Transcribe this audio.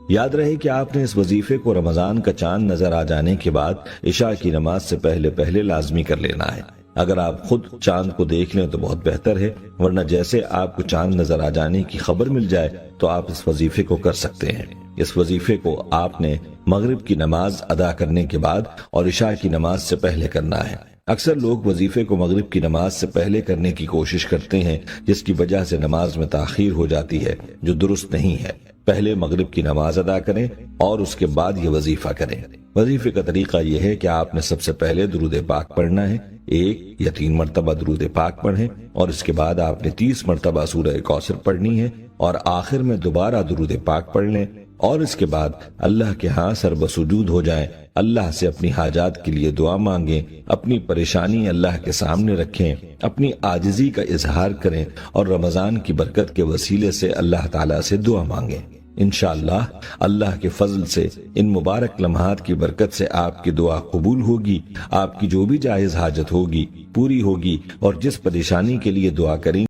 یاد رہے کہ آپ نے اس وظیفے کو رمضان کا چاند نظر آ جانے کے بعد عشاء کی نماز سے پہلے پہلے لازمی کر لینا ہے۔ اگر آپ خود چاند کو دیکھ لیں تو بہت بہتر ہے، ورنہ جیسے آپ کو چاند نظر آ جانے کی خبر مل جائے تو آپ اس وظیفے کو کر سکتے ہیں۔ اس وظیفے کو آپ نے مغرب کی نماز ادا کرنے کے بعد اور عشاء کی نماز سے پہلے کرنا ہے۔ اکثر لوگ وظیفے کو مغرب کی نماز سے پہلے کرنے کی کوشش کرتے ہیں، جس کی وجہ سے نماز میں تاخیر ہو جاتی ہے، جو درست نہیں ہے۔ پہلے مغرب کی نماز ادا کریں اور اس کے بعد یہ وظیفہ کریں۔ وظیفے کا طریقہ یہ ہے کہ آپ نے سب سے پہلے درود پاک پڑھنا ہے، 1 یا 3 مرتبہ درود پاک پڑھیں، اور اس کے بعد آپ نے 30 مرتبہ سورہ کوثر پڑھنی ہے، اور آخر میں دوبارہ درود پاک پڑھ لیں، اور اس کے بعد اللہ کے ہاں سر بسجود ہو جائیں، اللہ سے اپنی حاجات کے لیے دعا مانگیں، اپنی پریشانی اللہ کے سامنے رکھیں، اپنی عاجزی کا اظہار کریں، اور رمضان کی برکت کے وسیلے سے اللہ تعالیٰ سے دعا مانگیں۔ انشاءاللہ اللہ کے فضل سے ان مبارک لمحات کی برکت سے آپ کی دعا قبول ہوگی، آپ کی جو بھی جائز حاجت ہوگی پوری ہوگی، اور جس پریشانی کے لیے دعا کریں